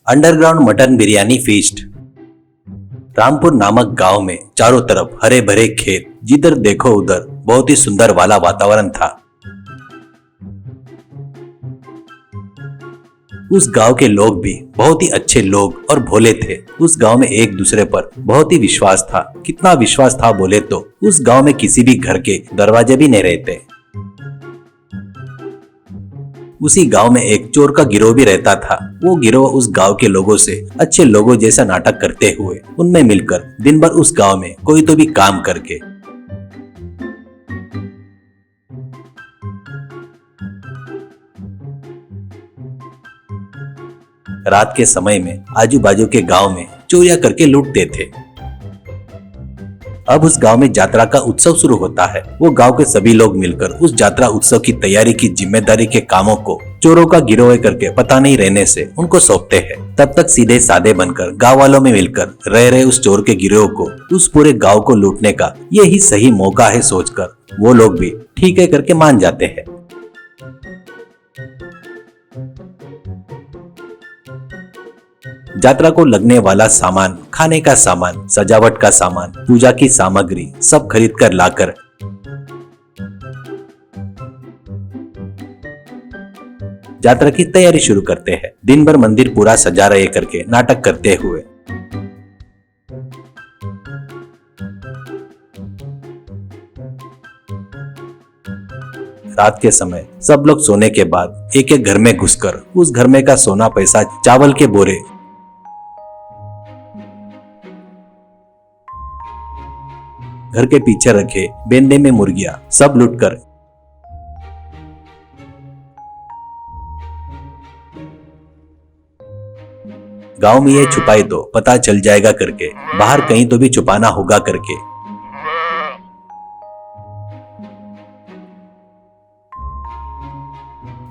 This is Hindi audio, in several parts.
Underground mutton biryani feast. Rampur नामक गांव में चारों तरफ हरे भरे खेत, जिधर देखो उधर बहुत ही सुंदर वाला वातावरण था। उस गांव के लोग भी बहुत ही अच्छे लोग और भोले थे। उस गांव में एक दूसरे पर बहुत ही विश्वास था। कितना विश्वास था बोले तो उस गांव में किसी भी घर के दरवाजे भी नहीं रहते। उसी गांव में एक चोर का गिरोह भी रहता था। वो गिरोह उस गांव के लोगों से अच्छे लोगों जैसा नाटक करते हुए उनमें मिलकर दिन भर उस गांव में कोई तो भी काम करके रात के समय में आजू बाजू के गांव में चोरियां करके लूटते थे। अब उस गांव में यात्रा का उत्सव शुरू होता है। वो गांव के सभी लोग मिलकर उस यात्रा उत्सव की तैयारी की जिम्मेदारी के कामों को चोरों का गिरोह करके पता नहीं रहने से उनको सौंपते हैं। तब तक सीधे साधे बनकर गांव वालों में मिलकर रह रहे उस चोर के गिरोह को उस पूरे गांव को लूटने का यही सही मौका है सोचकर वो लोग भी ठीक है करके मान जाते हैं। यात्रा को लगने वाला सामान, खाने का सामान, सजावट का सामान, पूजा की सामग्री सब खरीद कर लाकर यात्रा की तैयारी शुरू करते हैं। दिन भर मंदिर पूरा सजा रहे करके नाटक करते हुए रात के समय सब लोग सोने के बाद एक एक घर में घुसकर उस घर में का सोना पैसा, चावल के बोरे, घर के पीछे रखे बेंदे में मुर्गियां सब लूटकर गांव में ये छुपाई तो पता चल जाएगा करके बाहर कहीं तो भी छुपाना होगा करके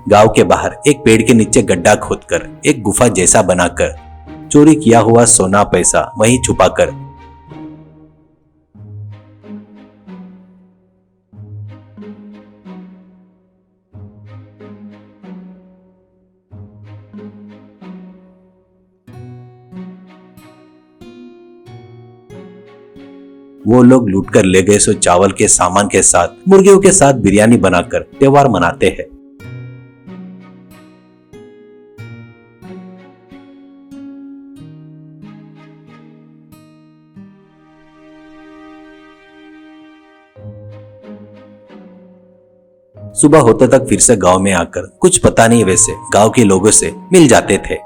गांव के बाहर एक पेड़ के नीचे गड्ढा खोदकर एक गुफा जैसा बनाकर चोरी किया हुआ सोना पैसा वहीं छुपाकर वो लोग लूटकर ले गए सो चावल के सामान के साथ मुर्गियों के साथ बिरयानी बनाकर त्योहार मनाते हैं। सुबह होते तक फिर से गांव में आकर कुछ पता नहीं वैसे गांव के लोगों से मिल जाते थे।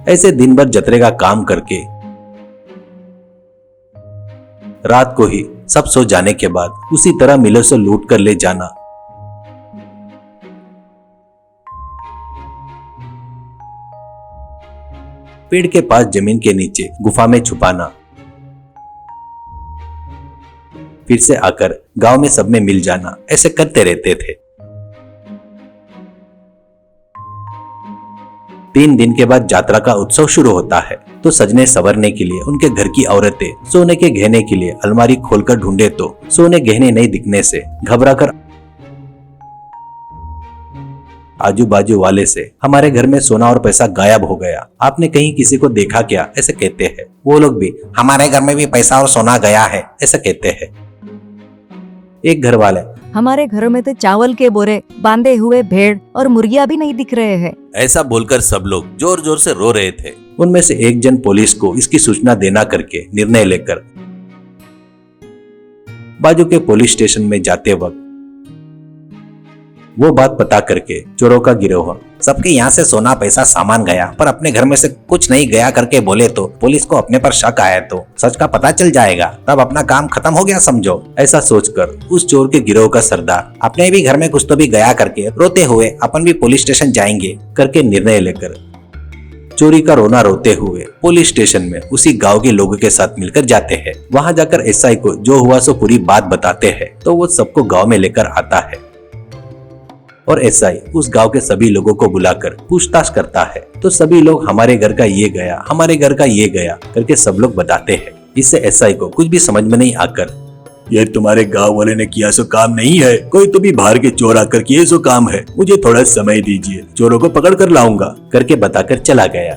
ऐसे दिन भर जतरे का काम करके रात को ही सब सो जाने के बाद उसी तरह मिलों से लूट कर ले जाना, पेड़ के पास जमीन के नीचे गुफा में छुपाना, फिर से आकर गांव में सब में मिल जाना, ऐसे करते रहते थे। 3 दिन के बाद यात्रा का उत्सव शुरू होता है तो सजने संवरने के लिए उनके घर की औरतें सोने के गहने के लिए अलमारी खोलकर ढूंढे तो सोने गहने नहीं दिखने से घबराकर आजू बाजू वाले से हमारे घर में सोना और पैसा गायब हो गया, आपने कहीं किसी को देखा क्या, ऐसे कहते हैं। वो लोग भी हमारे घर में भी पैसा और सोना गया है, ऐसे कहते हैं। एक घर वाले हमारे घरों में तो चावल के बोरे, बांधे हुए भेड़ और मुर्गियां भी नहीं दिख रहे हैं, ऐसा बोलकर सब लोग जोर जोर से रो रहे थे। उनमें से एक जन पुलिस को इसकी सूचना देना करके निर्णय लेकर बाजू के पुलिस स्टेशन में जाते वक्त वो बात पता करके चोरों का गिरोह सबके यहाँ से सोना पैसा सामान गया पर अपने घर में से कुछ नहीं गया करके बोले तो पुलिस को अपने पर शक आया तो सच का पता चल जाएगा, तब अपना काम खत्म हो गया समझो। ऐसा सोचकर उस चोर के गिरोह का सरदार अपने भी घर में कुछ तो भी गया करके रोते हुए अपन भी पुलिस स्टेशन जाएंगे करके निर्णय लेकर चोरी का रोना रोते हुए पुलिस स्टेशन में उसी गांव के लोगों के साथ मिलकर जाते हैं। वहां जाकर एसआई को जो हुआ सो पूरी बात बताते हैं तो वो सबको गांव में लेकर आता है और एसआई उस गांव के सभी लोगों को बुलाकर पूछताछ करता है तो सभी लोग हमारे घर का ये गया, हमारे घर का ये गया करके सब लोग बताते हैं। इससे एसआई को कुछ भी समझ में नहीं आकर ये तुम्हारे गांव वाले ने किया सो काम नहीं है, कोई तो भी बाहर के चोर आकर किए सो काम है। मुझे थोड़ा समय दीजिए, चोरों को पकड़ कर लाऊंगा करके बताकर चला गया।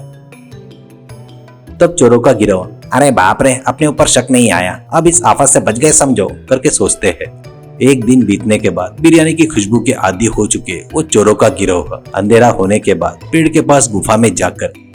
तब चोरों का गिरोह, अरे बाप रे, अपने ऊपर शक नहीं आया, अब इस आफत से बच गए समझो, करके सोचते हैं। एक दिन बीतने के बाद बिरयानी की खुशबू के आदी हो चुके वो चोरों का गिरोह अंधेरा होने के बाद पेड़ के पास गुफा में जाकर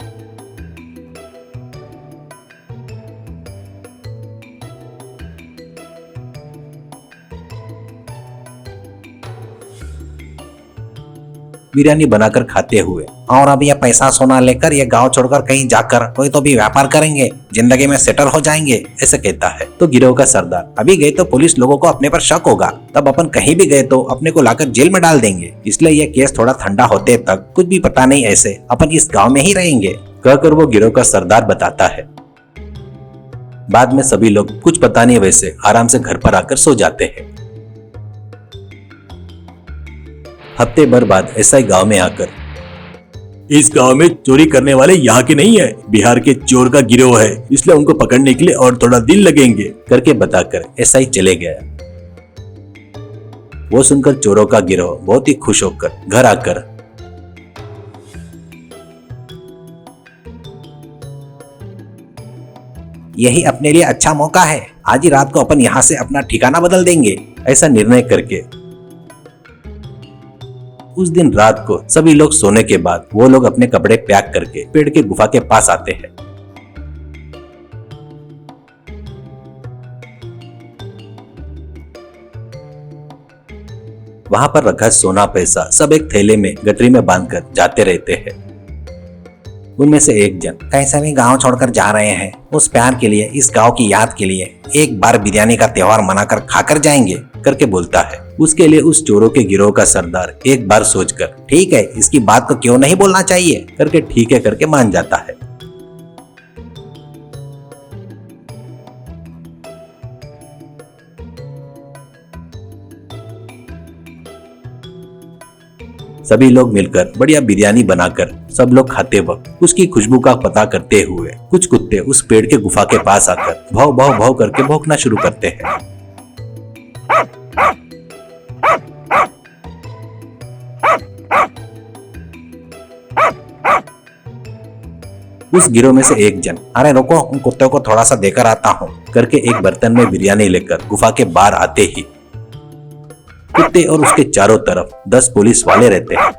बिरयानी बनाकर खाते हुए, और अब ये पैसा सोना लेकर ये गांव छोड़कर कहीं जाकर कोई तो भी व्यापार करेंगे, जिंदगी में सेटल हो जाएंगे, ऐसे कहता है। तो गिरोह का सरदार, अभी गए तो पुलिस लोगों को अपने पर शक होगा, तब अपन कहीं भी गए तो अपने को लाकर जेल में डाल देंगे, इसलिए ये केस थोड़ा ठंडा होते तक कुछ भी पता नहीं, ऐसे अपन इस गाँव में ही रहेंगे, कहकर वो गिरोह का सरदार बताता है। बाद में सभी लोग कुछ पता नहीं वैसे आराम से घर पर आकर सो जाते हैं। हफ्ते भर बाद एसआई गांव में आकर, इस गांव में चोरी करने वाले यहाँ के नहीं है, बिहार के चोर का गिरोह है, इसलिए उनको पकड़ने के लिए और थोड़ा दिन लगेंगे, करके बताकर एसआई चले गया। वो सुनकर चोरों का गिरोह बहुत ही खुश होकर घर आकर यही अपने लिए अच्छा मौका है, आज ही रात को अपन यहाँ से अपना ठिकाना बदल देंगे, ऐसा निर्णय करके उस दिन रात को सभी लोग सोने के बाद वो लोग अपने कपड़े पैक करके पेड़ के गुफा के पास आते हैं। वहां पर रखा सोना पैसा सब एक थैले में गठरी में बांधकर जाते रहते हैं। उनमें से एक जन, कैसे भी गांव छोड़कर जा रहे हैं, उस प्यार के लिए, इस गांव की याद के लिए एक बार बिरयानी का त्योहार मनाकर खाकर जाएंगे, करके बोलता है। उसके लिए उस चोरों के गिरोह का सरदार एक बार सोचकर, ठीक है, इसकी बात को क्यों नहीं बोलना चाहिए, करके ठीक है करके मान जाता है। सभी लोग मिलकर बढ़िया बिरयानी बनाकर सब लोग खाते वक्त उसकी खुशबू का पता करते हुए कुछ कुत्ते उस पेड़ के गुफा के पास आकर भौ भौ भौ करके भौंकना शुरू करते हैं। उस गिरोह में से एक जन, अरे रुको, उन कुत्तों को थोड़ा सा देकर आता हूँ, करके एक बर्तन में बिरयानी लेकर गुफा के बाहर आते ही कुत्ते और उसके चारों तरफ 10 पुलिस वाले रहते हैं।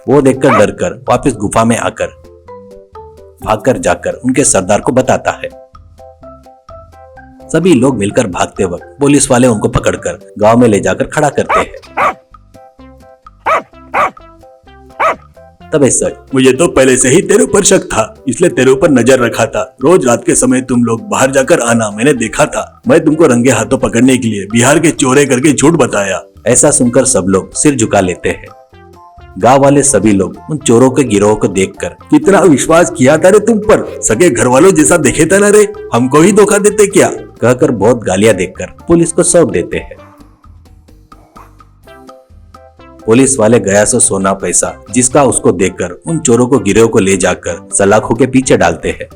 वो देखकर डरकर वापस गुफा में आकर भागकर जाकर उनके सरदार को बताता है। सभी लोग मिलकर भागते वक्त पुलिस वाले उनको पकड़कर गांव में ले जाकर खड़ा करते हैं। तब ऐसा, मुझे तो पहले से ही तेरे ऊपर शक था, इसलिए तेरे ऊपर नजर रखा था। रोज रात के समय तुम लोग बाहर जाकर आना मैंने देखा था। मैं तुमको रंगे हाथों पकड़ने के लिए बिहार के चोरे करके झूठ बताया। ऐसा सुनकर सब लोग सिर झुका लेते हैं। गांव वाले सभी लोग उन चोरों के गिरोह को देखकर, कितना विश्वास किया था रे तुम पर, सगे घर वालों जैसा देखे था ना रे, हमको ही धोखा देते क्या, कहकर बहुत गालियां देकर पुलिस को सौंप देते हैं। पुलिस वाले गया सो सोना पैसा जिसका उसको देकर उन चोरों को गिरोह को ले जाकर सलाखों के पीछे डालते हैं।